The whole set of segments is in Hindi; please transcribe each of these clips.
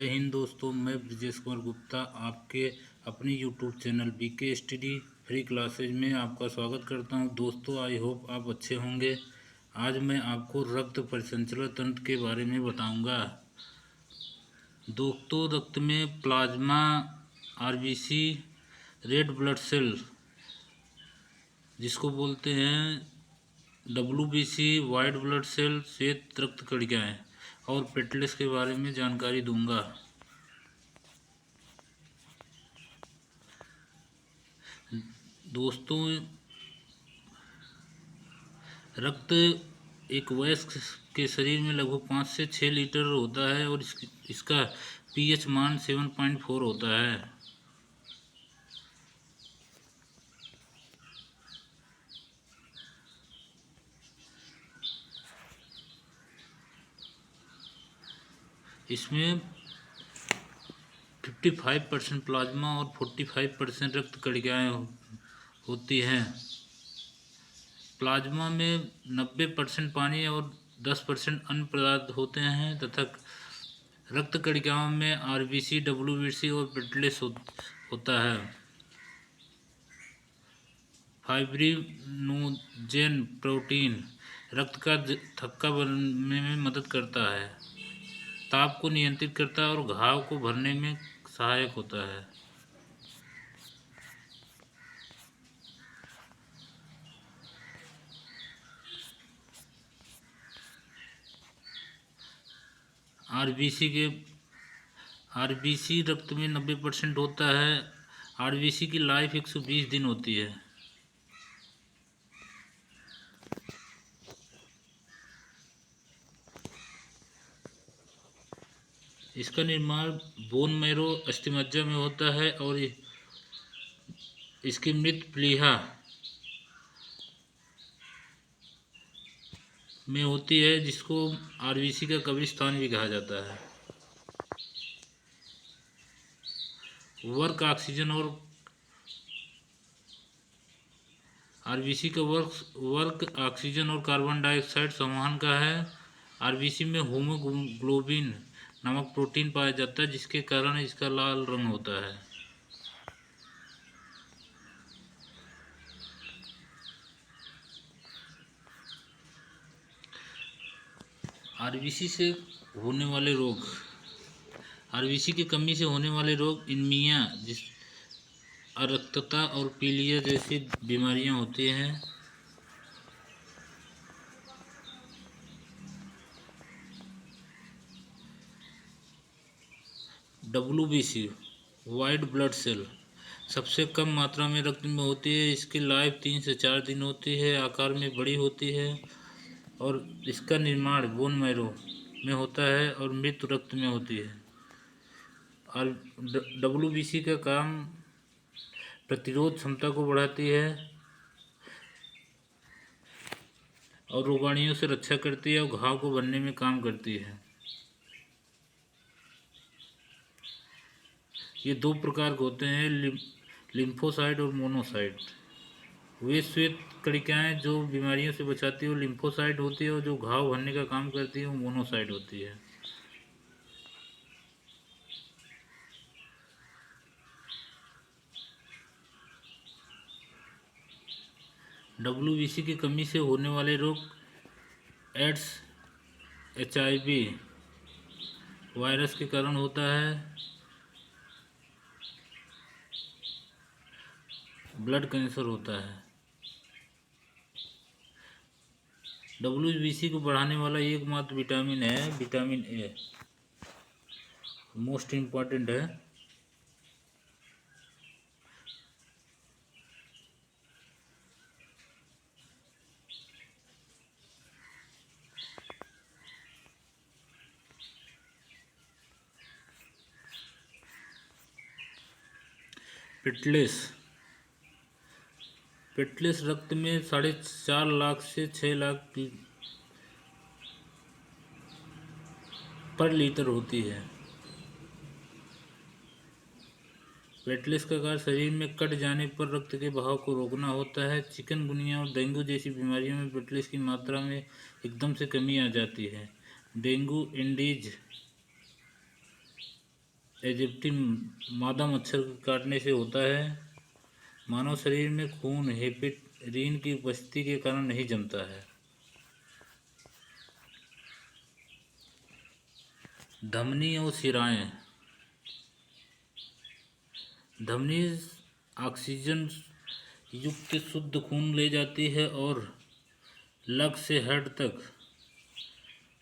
जय हिंद दोस्तों, मैं ब्रजेश कुमार गुप्ता आपके अपने YouTube channel BK study free classes में आपका स्वागत करता हूं। दोस्तों, आई होप आप अच्छे होंगे। आज मैं आपको रक्त परिसंचरण तंत्र के बारे में बताऊंगा। दोस्तों, रक्त में plasma, RBC, red blood cell जिसको बोलते हैं डब्ल्यूबीसी, वाइट ब्लड सेल, श्वेत रक्त कणिकाएं और प्लेटलेट्स के बारे में जानकारी दूंगा। दोस्तों, रक्त एक वयस्क के शरीर में लगभग 5 से 6 लीटर होता है और इसका पीएच मान 7.4 होता है। इसमें 55% प्लाज्मा और 45% रक्त कणिकाएं होती हैं। प्लाज्मा में 90% पानी और 10% अन्य पदार्थ होते हैं तथा रक्त कणिकाओं में आरबीसी, डब्ल्यूबीसी और प्लेटलेट्स होता है। फाइब्रिनोजेन प्रोटीन रक्त का थक्का बनने में मदद करता है, ताप को नियंत्रित करता है और घाव को भरने में सहायक होता है। आरबीसी रक्त में 90% होता है। आरबीसी की लाइफ 120 दिन होती है। इसका निर्माण बोन मैरो अस्थिमज्जा में होता है और इसकी मृत प्लीहा में होती है, जिसको आरबीसी का कब्रिस्तान भी कहा जाता है। वर्क ऑक्सीजन और आरबीसी का वर्क ऑक्सीजन और कार्बन डाइऑक्साइड संवहन का है। आरबीसी में हीमोग्लोबिन नामक प्रोटीन पाया जाता है, जिसके कारण इसका लाल रंग होता है। आरबीसी से होने वाले रोग, आरबीसी की कमी से होने वाले रोग एनीमिया, अरक्तता और पीलिया जैसी बीमारियां होती हैं। डब्ल्यूबीसी, वाइट ब्लड सेल, सबसे कम मात्रा में रक्त में होती है। इसकी लाइफ 3 से 4 दिन होती है, आकार में बड़ी होती है और इसका निर्माण बोन मैरो में होता है और मृत रक्त में होती है। और डब्ल्यूबीसी का काम प्रतिरोध क्षमता को बढ़ाती है और रोगाणुओं से रक्षा करती है और घाव को भरने में काम करती है। ये दो प्रकार के होते हैं, लिम्फोसाइट और मोनोसाइट। वे श्वेत कणिकाएं जो बीमारियों से बचाती है वो लिम्फोसाइट होती है और जो घाव भरने का काम करती है वो मोनोसाइट होती है। डब्ल्यूबीसी की कमी से होने वाले रोग एड्स, एचआईवी वायरस के कारण होता है। ब्लड कैंसर होता है। डब्ल्यूबीसी को बढ़ाने वाला एकमात्र विटामिन है विटामिन ए, मोस्ट इम्पॉर्टेंट है। प्लेटलेट्स रक्त में 4.5 लाख से 6 लाख पर लीटर होती है। प्लेटलेट्स का कार्य शरीर में कट जाने पर रक्त के बहाव को रोकना होता है। चिकनगुनिया और डेंगू जैसी बीमारियों में प्लेटलेट्स की मात्रा में एकदम से कमी आ जाती है। डेंगू, इंडीज इजिप्टी मादा मच्छर के काटने से होता है। मानव शरीर में खून हेपेरिन की उपस्थिति के कारण नहीं जमता है। धमनी और शिराएं। धमनी ऑक्सीजन युक्त शुद्ध खून ले जाती है और लग से हेड तक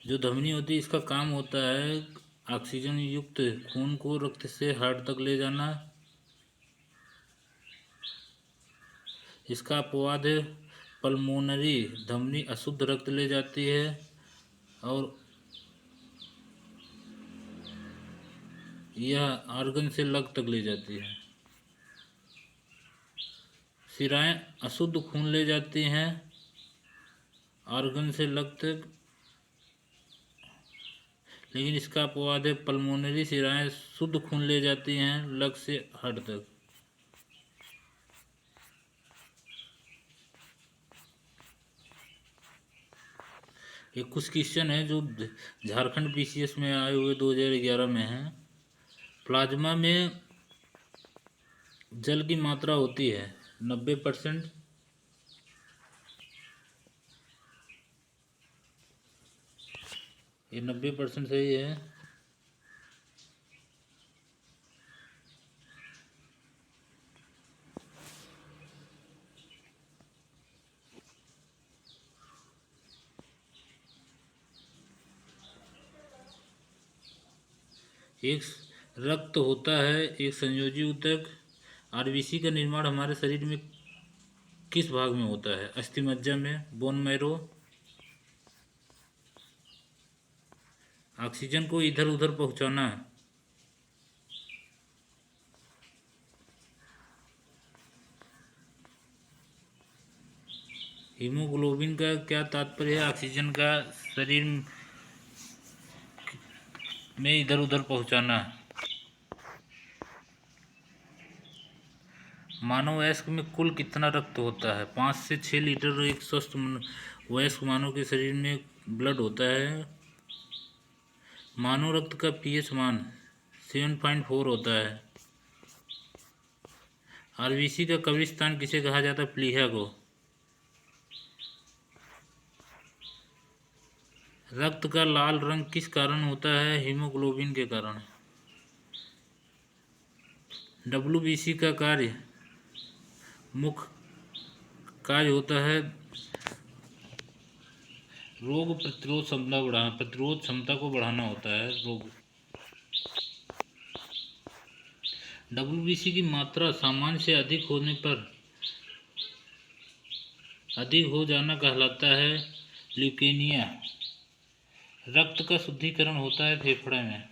जो धमनी होती है इसका काम होता है ऑक्सीजन युक्त खून को रक्त से हार्ट तक ले जाना। इसका अपवाद है पल्मोनरी धमनी अशुद्ध रक्त ले जाती है और यह आर्गन से लग तक ले जाती है। शिराएं अशुद्ध खून ले जाती हैं आर्गन से लग तक, लेकिन इसका अपवाद है पल्मोनरी शिराएं शुद्ध खून ले जाती हैं लग से हार्ट तक। ये कुछ क्वेश्चन है जो झारखंड बीसीएस में आए हुए 2011 में हैं। प्लाज्मा में जल की मात्रा होती है 90%। ये 90% सही है। एक रक्त होता है एक संयोजी ऊतक। आरबीसी का निर्माण हमारे शरीर में किस भाग में होता है? अस्थिमज्जा में, बोन मैरो। ऑक्सीजन को इधर उधर पहुंचाना। हीमोग्लोबिन का क्या तात्पर्य है? ऑक्सीजन का शरीर में इधर उधर पहुंचाना। मानव वयस्क में कुल कितना रक्त होता है? 5 से 6 लीटर एक स्वस्थ वयस्क मानव के शरीर में ब्लड होता है। मानव रक्त का पीएच मान 7.4 होता है। आरबीसी का कब्रिस्तान किसे कहा जाता है? प्लीहा को। रक्त का लाल रंग किस कारण होता है? हीमोग्लोबिन के कारण। डब्ल्यूबीसी का मुख्य कार्य होता है रोग प्रतिरोध क्षमता को बढ़ाना होता है। डब्ल्यूबीसी की मात्रा सामान्य से अधिक होने पर अधिक हो जाना कहलाता है ल्यूकेमिया। रक्त का शुद्धिकरण होता है फेफड़े में।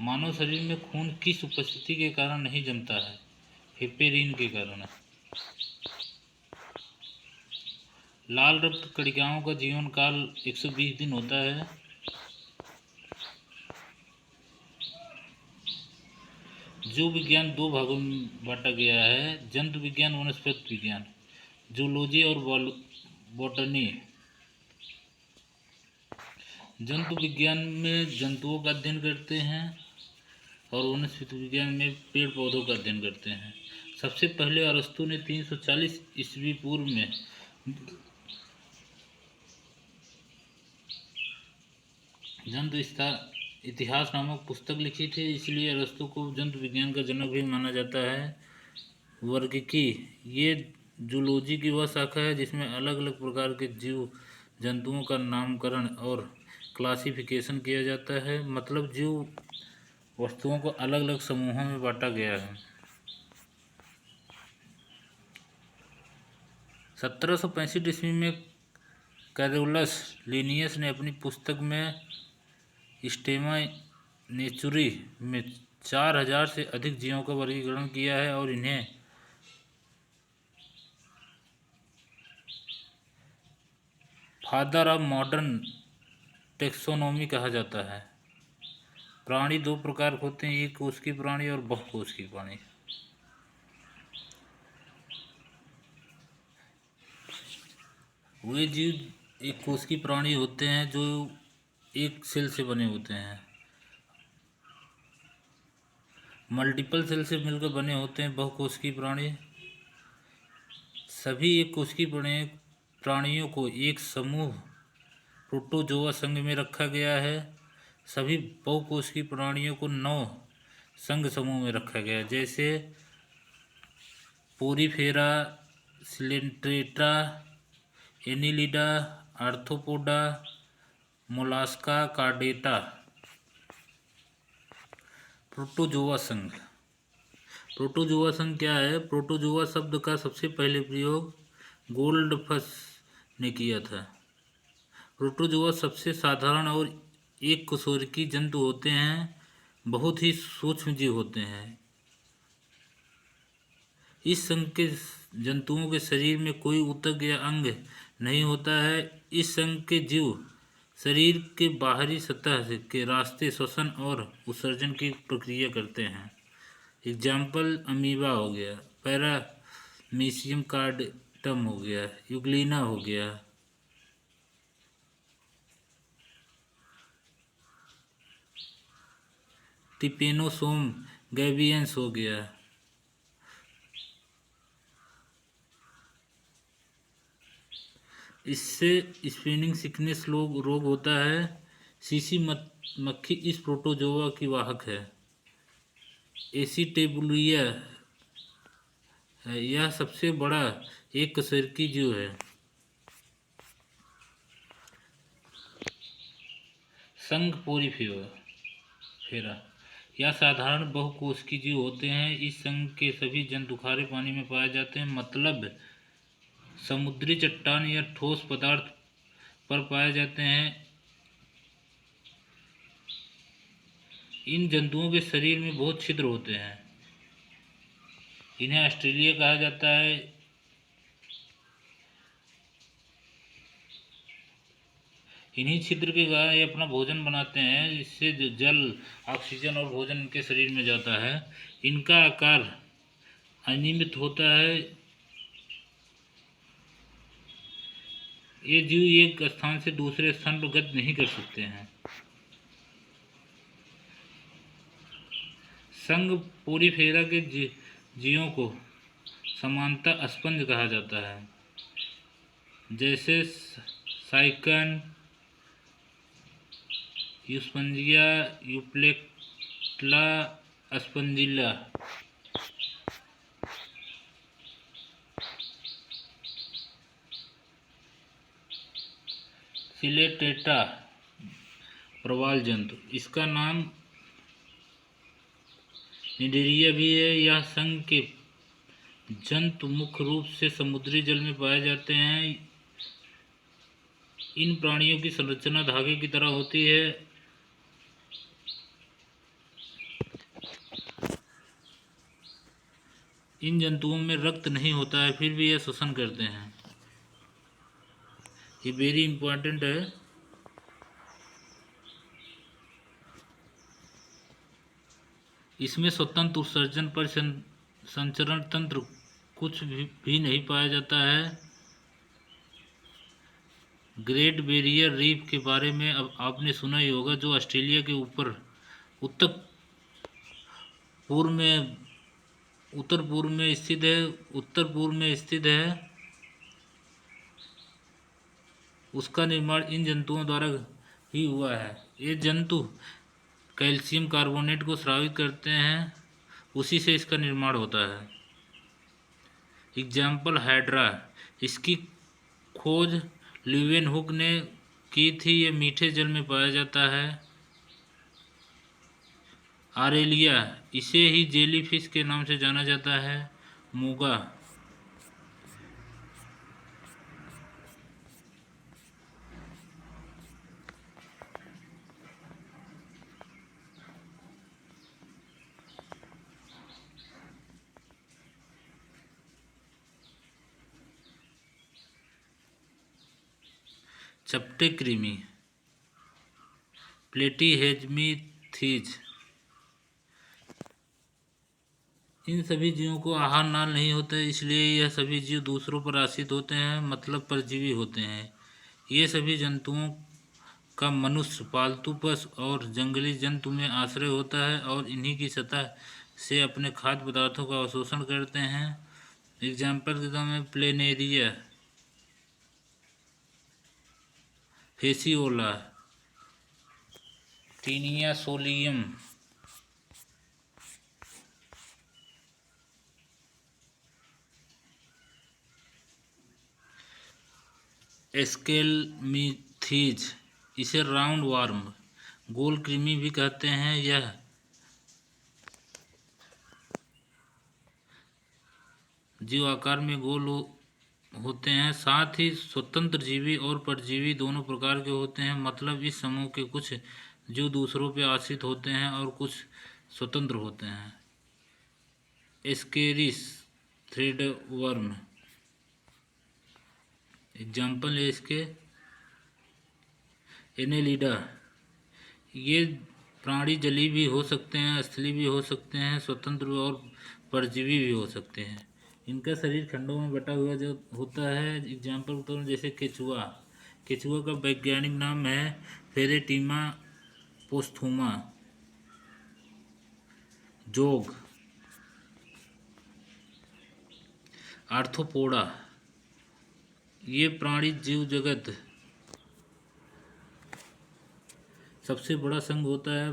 मानव शरीर में खून किस उपस्थिति के कारण नहीं जमता है? हेपेरिन के कारण। लाल रक्त कणिकाओं का जीवन काल 120 दिन होता है। जीव विज्ञान 2 भागों में बांटा गया है, जंतु विज्ञान, वनस्पति विज्ञान। जूलॉजी और बॉटनी। जंतु विज्ञान में जंतुओं का अध्ययन करते हैं और वनस्पति विज्ञान में पेड़ पौधों का अध्ययन करते हैं। सबसे पहले अरस्तु ने 340 ईस्वी पूर्व में जंतु इतिहास नामक पुस्तक लिखी थी, इसलिए अरस्तु को जंतु विज्ञान का जनक भी माना जाता है। वर्गीकी ये जूलॉजी की वह शाखा है जिसमें अलग अलग प्रकार के जीव जंतुओं का नामकरण और क्लासिफिकेशन किया जाता है। मतलब जीव वस्तुओं को अलग अलग समूहों में बांटा गया है। 1765 ईस्वी में कैरोलस लिनियस ने अपनी पुस्तक में स्टेमा नेचुरी में 4000 से अधिक जीवों का वर्गीकरण किया है और इन्हें फादर ऑफ मॉडर्न टेक्सोनोमी कहा जाता है। प्राणी 2 प्रकार के होते हैं, एक कोशिकीय प्राणी और बहुकोशिकीय प्राणी। वे जीव एक कोशिकीय प्राणी होते हैं जो एक सेल से बने होते हैं। मल्टीपल सेल से मिलकर बने होते हैं बहुकोशिकीय प्राणी। सभी एक कोशिकीय प्राणियों को एक समूह प्रोटोजोआ संघ में रखा गया है। सभी बहुकोशिकीय प्राणियों को 9 संघ समूह में रखा गया है, जैसे Porifera, Coelenterata, Annelida, arthropoda, Mollusca, chordata. Protozoa संघ। प्रोटोजोआ संघ क्या है? प्रोटोजोआ शब्द का सबसे पहले प्रयोग गोल्डफस ने किया था। प्रोटोजोआ सबसे साधारण और एक कशेरुकी जंतु होते हैं, बहुत ही सूक्ष्म जीव होते हैं। इस संघ के जंतुओं के शरीर में कोई ऊतक या अंग नहीं होता है। इस संघ के जीव शरीर के बाहरी सतह के रास्ते श्वसन और उत्सर्जन की प्रक्रिया करते हैं। एग्जाम्पल अमीबा हो गया, पैरामीशियम कार्डेटम हो गया, यूग्लिना हो गया। टिपेनोसोम गैबियंस हो गया। इससे स्पिनिंग सिकनेस रोग होता है। सीसी मक्खी इस प्रोटोजोआ की वाहक है। एसिटेबुलिया है, यह सबसे बड़ा एक कशेरुकी जीव है। संघ पोरीफेरा यह साधारण बहुकोशिकीय जीव होते हैं। इस संघ के सभी जंतु खारे पानी में पाए जाते हैं, मतलब समुद्री चट्टान या ठोस पदार्थ पर पाए जाते हैं। इन जंतुओं के शरीर में बहुत छिद्र होते हैं। इन्हें ऑस्ट्रेलिया कहा जाता है। इन्हीं छिद्र के कारण ये अपना भोजन बनाते हैं, इससे जो जल, ऑक्सीजन और भोजन इनके शरीर में जाता है। इनका आकार अनियमित होता है। ये जीव एक स्थान से दूसरे स्थान पर गति नहीं कर सकते हैं। संघ पोरीफेरा के जीवों को सामान्यतः स्पंज कहा जाता है, जैसे साइकन, यूस्पंजिया, यूप्लेक्टला, स्पंजिला। सिलेटेटा प्रवाल जंतु, इसका नाम निडेरिया भी है। यह संघ के जंतु मुख्य रूप से समुद्री जल में पाए जाते हैं। इन प्राणियों की संरचना धागे की तरह होती है। इन जंतुओं में रक्त नहीं होता है, फिर भी यह श्वसन करते हैं। ये वेरी इंपॉर्टेंट है। इसमें स्वतंत्र उत्सर्जन पर संचरण तंत्र कुछ भी नहीं पाया जाता है। ग्रेट बैरियर रीफ के बारे में अब आपने सुना ही होगा, जो ऑस्ट्रेलिया के ऊपर उत्तर पूर्व में स्थित है। उसका निर्माण इन जंतुओं द्वारा ही हुआ है। ये जंतु कैल्शियम कार्बोनेट को स्रावित करते हैं, उसी से इसका निर्माण होता है। एग्जाम्पल हाइड्रा, इसकी खोज ल्यूवेनहुक ने की थी। ये मीठे जल में पाया जाता है। आरेलिया, इसे ही जेलीफिश के नाम से जाना जाता है। मूगा, चपटे कृमि, प्लेटीहेल्मिंथीज। इन सभी जीवों को आहार नाल नहीं होता है, इसलिए यह सभी जीव दूसरों पर आश्रित होते हैं, मतलब परजीवी होते हैं। ये सभी जंतुओं का मनुष्य, पालतू पशु और जंगली जंतु में आश्रय होता है और इन्हीं की सतह से अपने खाद्य पदार्थों का अवशोषण करते हैं। एग्जाम्पल के तौर में प्लेनेरिया, फेसियोला, टीनिया सोलियम, एस्केलमिथीज, इसे राउंड वार्म, गोल कृमि भी कहते हैं। यह जीव आकार में गोल होते हैं। साथ ही स्वतंत्र जीवी और परजीवी दोनों प्रकार के होते हैं। मतलब इस समूह के कुछ जीव दूसरों पर आश्रित होते हैं और कुछ स्वतंत्र होते हैं। एस्केरिस थ्रेडवर्म, एग्जाम्पल है इसके एनेलिडा। ये प्राणी जलीय भी हो सकते हैं, स्थलीय भी हो सकते हैं, स्वतंत्र और परजीवी भी हो सकते हैं। इनका शरीर खंडों में बटा हुआ जो होता है। एग्जाम्पल तो जैसे केचुआ, केचुआ का वैज्ञानिक नाम है फेरेटिमा पोस्थुमा। जोग, आर्थ्रोपोडा, ये प्राणी जीव जगत सबसे बड़ा संघ होता है।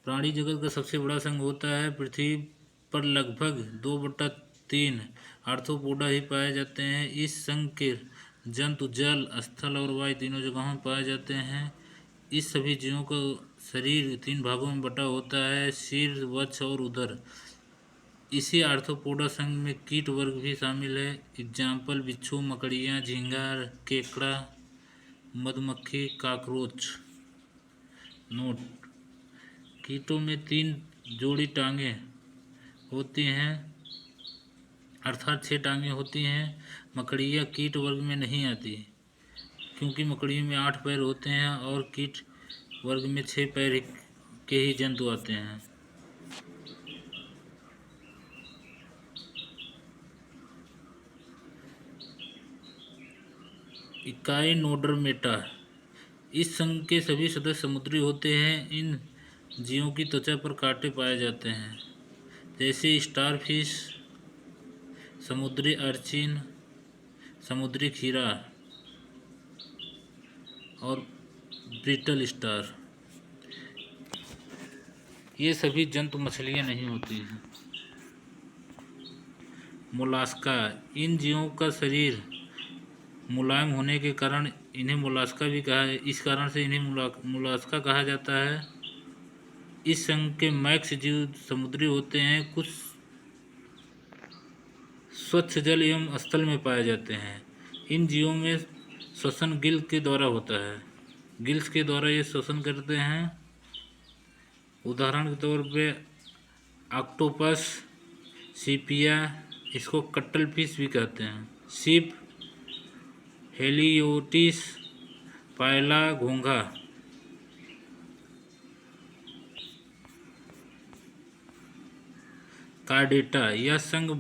प्राणी जगत का सबसे बड़ा संघ होता है। पृथ्वी पर लगभग 2/3 आर्थ्रोपोडा ही पाए जाते हैं। इस संघ के जंतु जल, स्थल और वायु तीनों जगहों में पाए जाते हैं। इस सभी जीवों का शरीर 3 भागों में बटा होता है, सिर, वक्ष और उदर। इसी आर्थ्रोपोडा संघ में कीट वर्ग भी शामिल है। एग्जाम्पल बिच्छू, मकड़ियाँ, झींगा, केकड़ा, मधुमक्खी, कॉकरोच। नोट, कीटों में 3 जोड़ी टांगें होती हैं, अर्थात 6 टांगें होती हैं। मकड़ियाँ कीट वर्ग में नहीं आती क्योंकि मकड़ियों में 8 पैर होते हैं और कीट वर्ग में 6 पैर के ही जंतु आते हैं। इकाइनोडर्मेटा, इस संघ के सभी सदस्य समुद्री होते हैं। इन जीवों की त्वचा पर कांटे पाए जाते हैं, जैसे स्टारफिश, समुद्री अर्चिन, समुद्री खीरा और ब्रिटल स्टार। ये सभी जंतु मछलियाँ नहीं होती हैं। मोलास्का, इन जीवों का शरीर मुलायम होने के कारण इन्हें मोलास्का भी कहा है। इस कारण से इन्हें मोलास्का कहा जाता है। इस संघ के मैक्स जीव समुद्री होते हैं। कुछ स्वच्छ जल एवं स्थल में पाए जाते हैं। इन जीवों में श्वसन गिल के द्वारा होता है। गिल्स के द्वारा ये श्वसन करते हैं। उदाहरण के तौर पे ऑक्टोपस, सीपिया, इसको कट्टल फिश भी कहते हैं, सीप, हेलियोटिस, पायला, घोंघा। कार्डेटा, यह संघ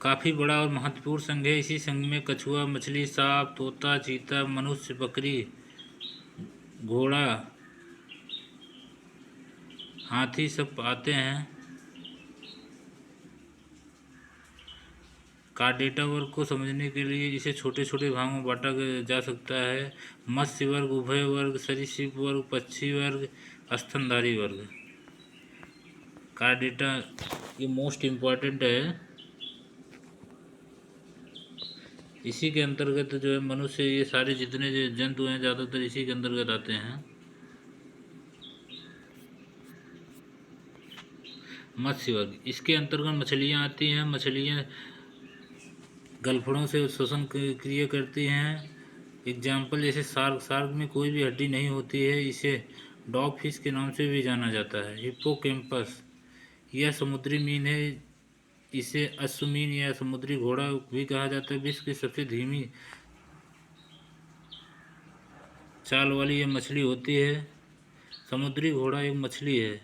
काफ़ी बड़ा और महत्वपूर्ण संघ है। इसी संघ में कछुआ, मछली, सांप, तोता, चीता, मनुष्य, बकरी, घोड़ा, हाथी सब आते हैं। कार्डेटा वर्ग को समझने के लिए इसे छोटे छोटे भागों में बांटा जा सकता है। मत्स्य वर्ग, उभय वर्ग, सरीसृप वर्ग, पक्षी वर्ग, स्तनधारी वर्ग। कार्डेटा ये मोस्ट इम्पॉर्टेंट है। इसी के अंतर्गत जो है मनुष्य, ये सारे जितने जो जंतु हैं ज़्यादातर इसी के अंतर्गत आते हैं। मत्स्य वर्ग, इसके अंतर्गत मछलियाँ आती हैं। मछलियाँ गलफड़ों से श्वसन क्रिया करती हैं। एग्जाम्पल जैसे शार्क, शार्क में कोई भी हड्डी नहीं होती है। इसे डॉग फिश के नाम से भी जाना जाता है। हिप्पोकैम्पस, यह समुद्री मीन है। इसे अश्वमीन या समुद्री घोड़ा भी कहा जाता है। विश्व की सबसे धीमी चाल वाली यह मछली होती है। समुद्री घोड़ा एक मछली है,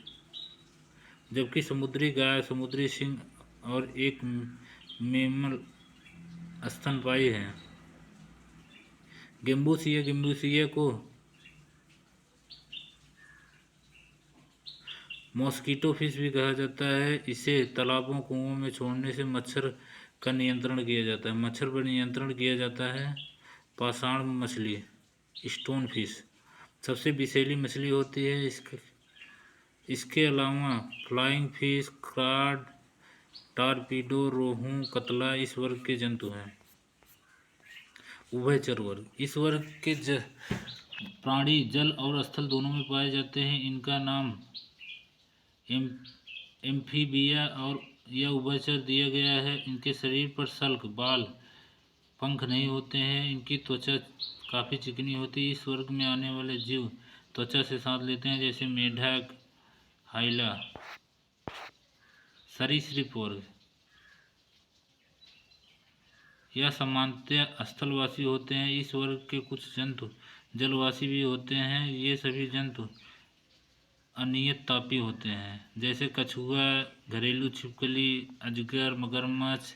जबकि समुद्री गाय, समुद्री सिंह और एक मेमल स्तनपायी है। गेम्बूसिया, गेम्बूसिया को मॉस्किटो फिश भी कहा जाता है। इसे तालाबों कुओं में छोड़ने से मच्छर का नियंत्रण किया जाता है। मच्छर पर नियंत्रण किया जाता है। पाषाण मछली, स्टोन फिश, सबसे विषैली मछली होती है। इसके अलावा फ्लाइंग फिश, क्राड, टारपीडो, रोहू, कतला इस वर्ग के जंतु हैं। उभयचर वर्ग, इस वर्ग के प्राणी जल और स्थल दोनों में पाए जाते हैं। इनका नाम एम्फीबिया और या उभयचर दिया गया है। इनके शरीर पर सल्क, बाल, पंख नहीं होते हैं। इनकी त्वचा काफ़ी चिकनी होती है। इस वर्ग में आने वाले जीव त्वचा से सांस लेते हैं, जैसे मेढक, हाइला। सरीसृप वर्ग, यह सामान्यतः स्थलवासी होते हैं। इस वर्ग के कुछ जंतु जलवासी भी होते हैं। ये सभी जंतु अनियत तापी होते हैं, जैसे कछुआ, घरेलू छिपकली, अजगर, मगरमच्छ,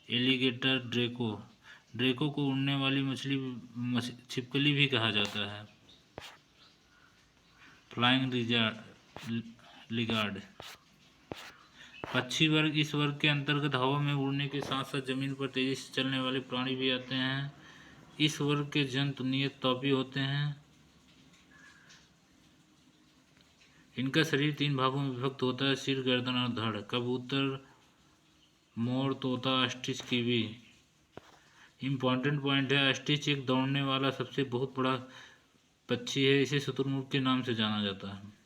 एलिगेटर, ड्रेको। ड्रेको को उड़ने वाली छिपकली भी कहा जाता है। फ्लाइंग लिगार्ड, पक्षी वर्ग, इस वर्ग के अंतर्गत हवा में उड़ने के साथ साथ जमीन पर तेजी से चलने वाले प्राणी भी आते हैं। इस वर्ग के जंतु नियत तापी होते हैं। इनका शरीर 3 भागों में विभक्त होता है, सिर, गर्दन और धड़। कबूतर, मोर, तोता, ऑस्ट्रिच, कीवी। इम्पॉर्टेंट पॉइंट है, ऑस्ट्रिच एक दौड़ने वाला सबसे बहुत बड़ा पक्षी है। इसे शुतुरमुर्ग के नाम से जाना जाता है।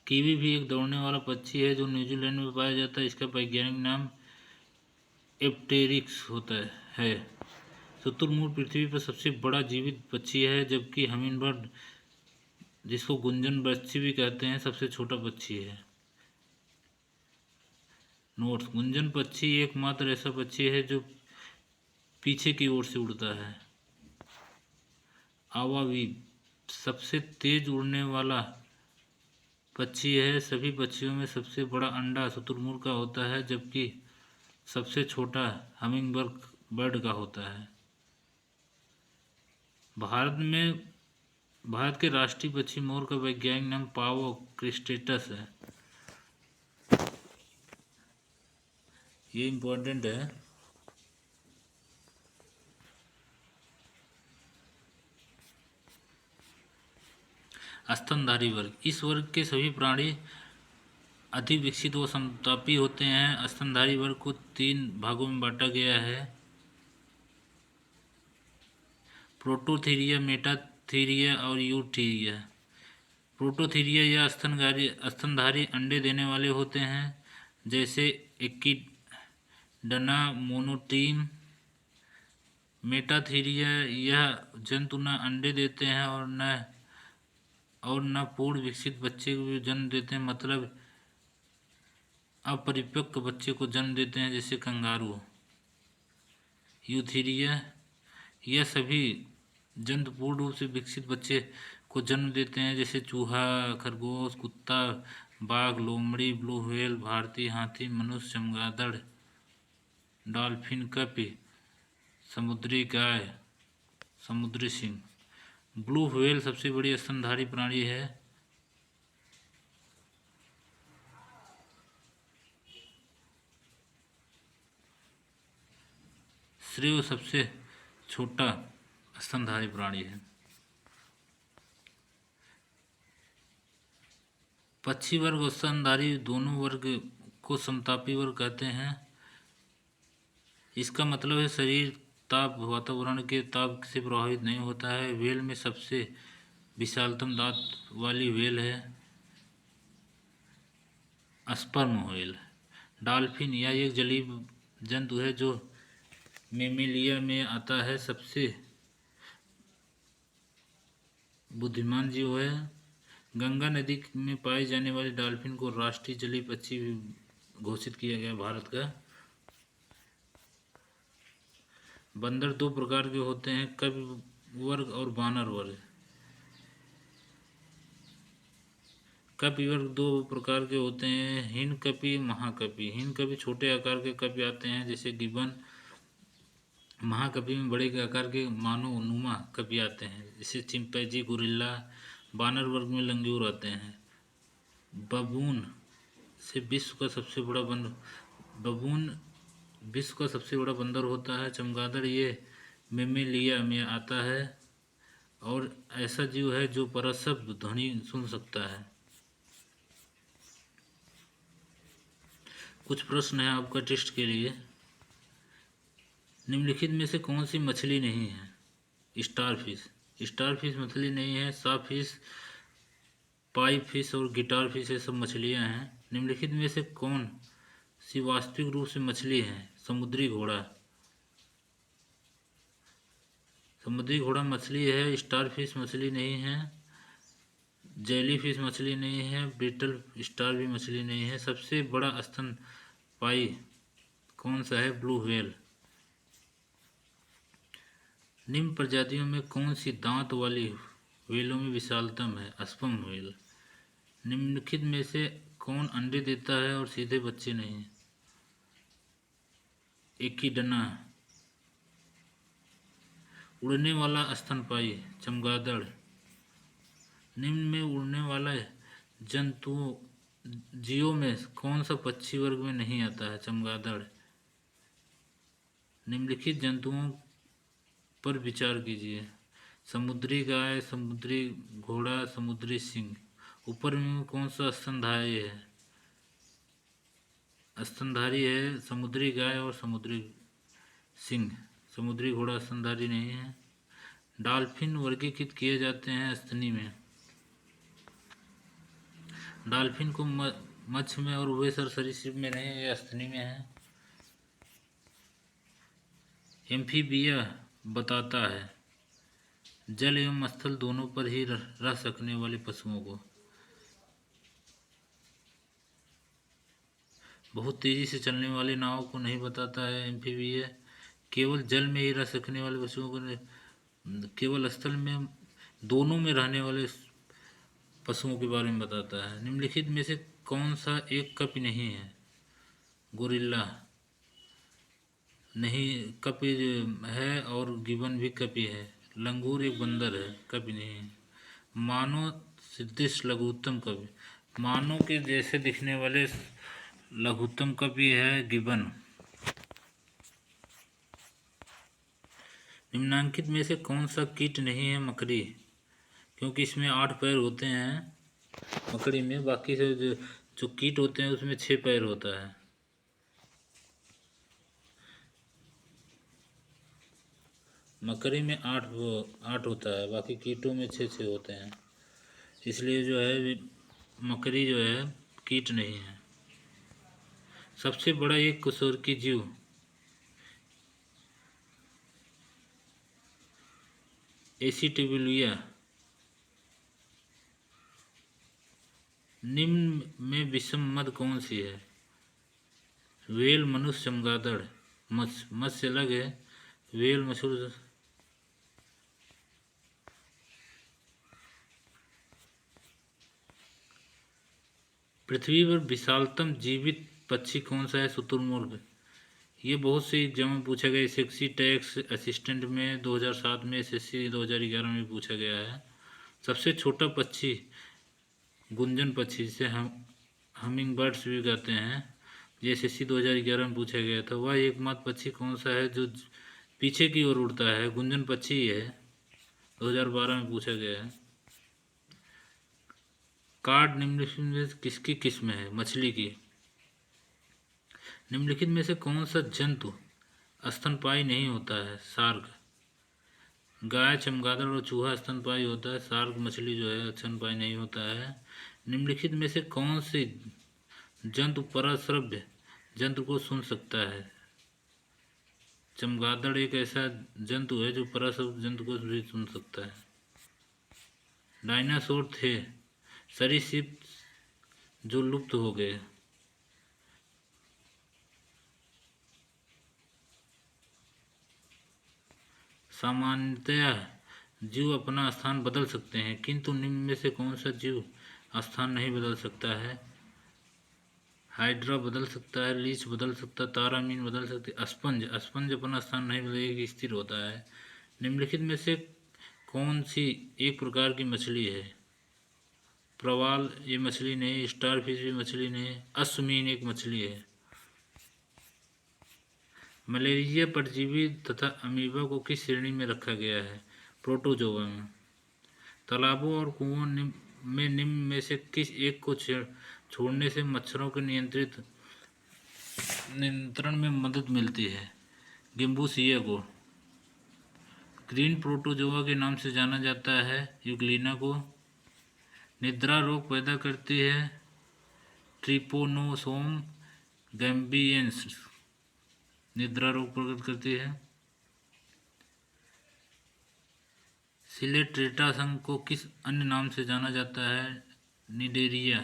कीवी भी एक दौड़ने वाला पक्षी है जो न्यूजीलैंड में पाया जाता है। इसका वैज्ञानिक नाम एप्टेरिक्स होता है। शुतुरमुर्ग पृथ्वी पर सबसे बड़ा जीवित पक्षी है, जबकि हमिंगबर्ड, जिसको गुंजन पक्षी भी कहते हैं, सबसे छोटा पक्षी है। नोट्स, गुंजन पक्षी एकमात्र ऐसा पक्षी है जो पीछे की ओर से उड़ता है। आवावीव सबसे तेज उड़ने वाला पक्षी है। सभी पक्षियों में सबसे बड़ा अंडा शुतुरमुर्ग का होता है, जबकि सबसे छोटा हमिंगबर्ड का होता है। भारत के राष्ट्रीय पक्षी मोर का वैज्ञानिक नाम पावो क्रिस्टेटस है। ये इम्पोर्टेंट है। स्तनधारी वर्ग, इस वर्ग के सभी प्राणी अति विकसित व समतापी होते हैं। स्तनधारी वर्ग को 3 भागों में बांटा गया है, प्रोटोथीरिया, मेटाथीरिया और यूथीरिया। प्रोटोथीरिया या स्तनधारी अंडे देने वाले होते हैं, जैसे एकिडना मोनोट्रीम। मेटाथीरिया यह जंतु न अंडे देते हैं और न पूर्ण विकसित बच्चे को जन्म देते हैं, मतलब अपरिपक्व बच्चे को जन्म देते हैं, जैसे कंगारू। यूथीरिया, यह सभी जंतु पूर्ण रूप से विकसित बच्चे को जन्म देते हैं, जैसे चूहा, खरगोश, कुत्ता, बाघ, लोमड़ी, ब्लू व्हेल, भारतीय हाथी, मनुष्य, चमगादड़, डॉल्फिन, कपि, समुद्री गाय, समुद्री सिंह। ब्लू व्हेल सबसे बड़ी स्तनधारी प्राणी है। श्रेव सबसे छोटा स्तनधारी प्राणी है। पक्षी वर्ग और स्तनधारी दोनों वर्ग को समतापी वर्ग कहते हैं। इसका मतलब है शरीर ताप वातावरण के ताप से प्रभावित नहीं होता है। व्हेल में सबसे विशालतम दांत वाली व्हेल है स्पर्म व्हेल। डॉल्फिन यह एक जलीय जंतु है जो मेमेलिया में आता है। सबसे बुद्धिमान जीव है। गंगा नदी में पाए जाने वाले डॉल्फिन को राष्ट्रीय जलीय पक्षी घोषित किया गया भारत का। बंदर 2 प्रकार के होते हैं, कपि वर्ग और बानर वर्ग। कपि वर्ग 2 प्रकार के होते हैं, हिंडकपि, महाकपि। हिंडकपि छोटे आकार के कपि आते हैं, जैसे गिबन। महाकपि में बड़े आकार के मानव नुमा कपि आते हैं, जैसे चिंपैंजी, गोरिल्ला। बानर वर्ग में लंगूर आते हैं। बबून से विश्व का सबसे बड़ा बंदर बबून विश्व का सबसे बड़ा बंदर होता है। चमगादड़ ये मेमेलिया में आता है और ऐसा जीव है जो परशब्द ध्वनि सुन सकता है। कुछ प्रश्न है आपका टेस्ट के लिए। निम्नलिखित में से कौन सी मछली नहीं है? स्टारफिश। स्टारफिश मछली नहीं है। साफिश, पाई फिश और गिटार फिश ये सब मछलियां हैं। निम्नलिखित में से कौन सी वास्तविक रूप से मछली है? समुद्री घोड़ा। समुद्री घोड़ा मछली है। स्टारफिश मछली नहीं है। जेलीफिश मछली नहीं है। ब्रिटल स्टार भी मछली नहीं है। सबसे बड़ा स्तनपायी कौन सा है? Blue whale. निम्न प्रजातियों में कौन सी दांत वाली व्हेलों में विशालतम है? Sperm whale. निम्नलिखित में से कौन अंडे देता है और सीधे बच्चे नहीं? एकिडना। उड़ने वाला स्तनपायी चमगादड़। निम्न में उड़ने वाला जंतुओं जीवों में कौन सा पक्षी वर्ग में नहीं आता है? चमगादड़। निम्नलिखित जंतुओं पर विचार कीजिए। समुद्री गाय, समुद्री घोड़ा, समुद्री सिंह। ऊपर में कौन सा स्तनधारी है? स्तनधारी है समुद्री गाय और समुद्री सिंह। समुद्री घोड़ा स्तनधारी नहीं है। डॉल्फिन वर्गीकृत किए जाते हैं स्तनी में। डॉल्फिन को मत्स्य में और उभयचर सरीसृप में नहीं, यह स्तनी में है। एम्फीबिया बताता है जल एवं स्थल दोनों पर ही रह सकने वाले पशुओं को। बहुत तेजी से चलने वाली नाव को नहीं बताता है एम्फीबिया। केवल जल में ही रह सकने वाले पशुओं को, केवल स्थल में दोनों में रहने वाले पशुओं के बारे में बताता है। निम्नलिखित में से कौन सा एक कपि नहीं है? गोरिल्ला नहीं, कपि है और गिबन भी कपि है। लंगूर एक बंदर है, कपि नहीं है। मानव सदृश लघुत्तम कपि, मानव के जैसे दिखने वाले लघुत्तम कपि है गिबन। निम्नांकित में से कौन सा कीट नहीं है? मकड़ी, क्योंकि इसमें 8 पैर होते हैं मकड़ी में। बाकी से जो कीट होते हैं उसमें 6 पैर होता है। मकड़ी में 8 होता है, बाकी कीटों में 6 होते हैं। इसलिए जो है मकड़ी जो है कीट नहीं है। सबसे बड़ा एक कशेरुकी जीव एसिटिबिलिया। निम्न में विषम मद कौन सी है? व्हेल, मनुष्य, चमगादड़। मत्स्य अलग है, व्हेल मछली। पृथ्वी पर विशालतम जीवित पक्षी कौन सा है? शुतुरमुर्ग। ये बहुत से एग्जाम में पूछा गया। एसएससी टैक्स असिस्टेंट में 2007 में, एसएससी 2011 में पूछा गया है। सबसे छोटा पक्षी गुंजन पक्षी, जिसे हम हमिंग बर्ड्स भी कहते हैं, ये एसएससी 2011 में पूछा गया था। वह एकमात्र पक्षी कौन सा है जो पीछे की ओर उड़ता है? गुंजन पक्षी ही है, 2012 में पूछा गया है। कार्ड निम्नलिखित में किसकी किस्म है? मछली की। निम्नलिखित में से कौन सा जंतु स्तनपायी नहीं होता है? शार्क। गाय, चमगादड़ और चूहा स्तनपायी होता है। शार्क मछली जो है स्तनपायी नहीं होता है। निम्नलिखित में से कौन से जंतु परश्रव्य जंतु को सुन सकता है? चमगादड़ एक ऐसा जंतु है जो परश्रव्य जंतु को भी सुन सकता है। डायनासोर थे सरीसृप जो लुप्त हो गए। सामान्यतया जीव अपना स्थान बदल सकते हैं, किंतु निम्न में से कौन सा जीव स्थान नहीं बदल सकता है? हाइड्रा बदल सकता है, लीच बदल सकता है, तारामीन बदल सकती है। स्पंज अपना स्थान नहीं बदलेगी, स्थिर होता है। निम्नलिखित में से कौन सी एक प्रकार की मछली है? प्रवाल ये मछली नहीं, स्टार फिश भी मछली नहीं, अश्मीन एक मछली है। मलेरिया परजीवी तथा अमीबा को किस श्रेणी में रखा गया है? प्रोटोजोआ में। तालाबों और कुओं में निम्न में से किस एक को छोड़ने से मच्छरों के नियंत्रण में मदद मिलती है? गिम्बूसिया को। ग्रीन प्रोटोजोआ के नाम से जाना जाता है यूग्लिना को। निद्रा रोग पैदा करती है ट्रिपोनोसोम गैम्बियंस निद्रा रोग प्रकट करती है। सिलेट्रेटा संघ को किस अन्य नाम से जाना जाता है? निडेरिया।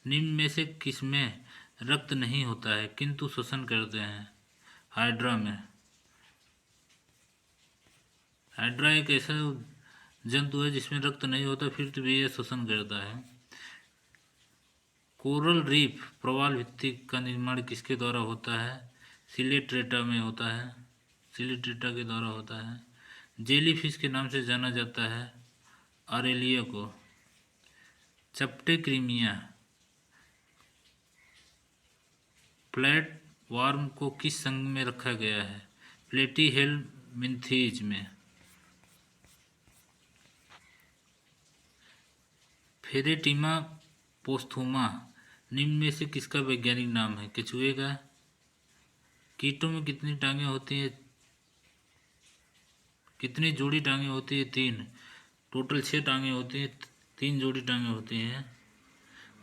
निम्न में से किसमें रक्त नहीं होता है किंतु श्वसन करते हैं? हाइड्रा में। हाइड्रा एक ऐसा जंतु है जिसमें रक्त नहीं होता फिर भी यह श्वसन करता है। कोरल रीफ प्रवाल भित्ति का निर्माण किसके द्वारा होता है? सिलेट्रेटा में होता है, सिलेट्रेटा के द्वारा होता है। जेलीफिश के नाम से जाना जाता है आरेलिया को। चपटे क्रीमिया प्लेट वार्म को किस संघ में रखा गया है? प्लेटीहेलमिन्थीज में। फेरेटिमा पोस्थुमा निम्न में से किसका वैज्ञानिक नाम है? केचुए का। कीटों में कितनी टांगें होती हैं? कितनी जोड़ी टांगें होती है? 3। टोटल 6 टांगें होती हैं, 3 जोड़ी टांगें होती हैं।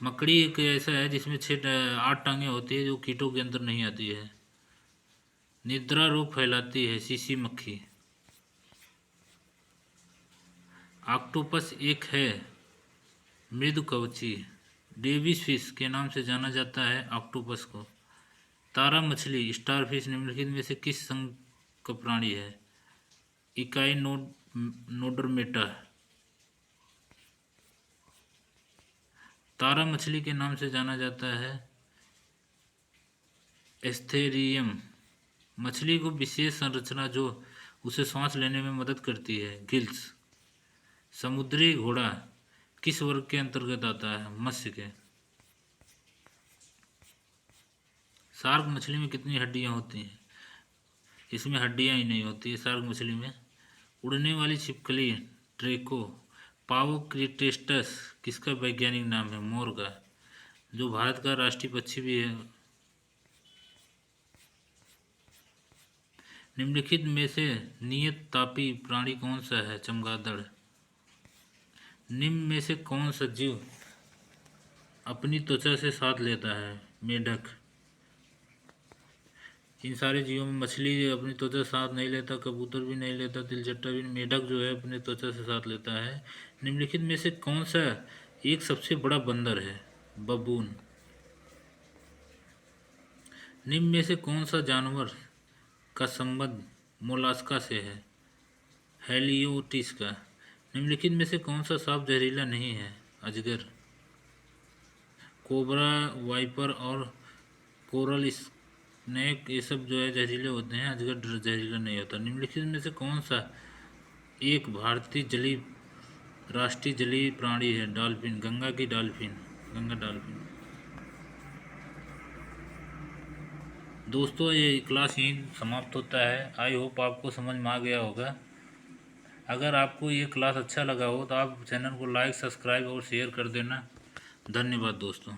मकड़ी एक ऐसा है जिसमें 8 टांगें होती है जो कीटों के अंदर नहीं आती है। निद्रा रोग फैलाती है सीसी मक्खी। ऑक्टोपस एक है मृदुकवची। डेविस फिश के नाम से जाना जाता है ऑक्टोपस को। तारा मछली स्टार फिश निम्नलिखित में से किस संघ का प्राणी है? इकाइनोडर्मेटा। तारा मछली के नाम से जाना जाता है एस्थेरियम। मछली को विशेष संरचना जो उसे सांस लेने में मदद करती है, गिल्स। समुद्री घोड़ा किस वर्ग के अंतर्गत आता है? मत्स्य के। शार्क मछली में कितनी हड्डियां होती हैं? इसमें हड्डियां ही नहीं होती है शार्क मछली में। उड़ने वाली छिपकली ड्रेको पावोक्रिटेस्टस किसका वैज्ञानिक नाम है? मोर का, जो भारत का राष्ट्रीय पक्षी भी है। निम्नलिखित में से नियत तापी प्राणी कौन सा है? चमगादड़। निम्न में से कौन सा जीव अपनी त्वचा से साथ लेता है? मेढक। इन सारे जीवों में मछली अपनी त्वचा साथ नहीं लेता, कबूतर भी नहीं लेता, तिलचट्टा भी। मेढक जो है अपनी त्वचा से साथ लेता है। निम्नलिखित में से कौन सा एक सबसे बड़ा बंदर है? बबून। निम्न में से कौन सा जानवर का संबंध मोलास्का से है? हेलियोटिस का। निम्नलिखित में से कौन सा सांप जहरीला नहीं है? अजगर। कोबरा, वाइपर और कोरल स्नेक ये सब जो है जहरीले होते हैं, अजगर जहरीला नहीं होता। निम्नलिखित में से कौन सा एक भारतीय जलीय राष्ट्रीय जलीय प्राणी है? डॉल्फिन, गंगा की डॉल्फिन, गंगा डॉल्फिन। दोस्तों ये क्लास यहीं समाप्त होता है। आई होप आपको समझ में आ गया होगा। अगर आपको ये क्लास अच्छा लगा हो तो आप चैनल को लाइक, सब्सक्राइब और शेयर कर देना। धन्यवाद दोस्तों।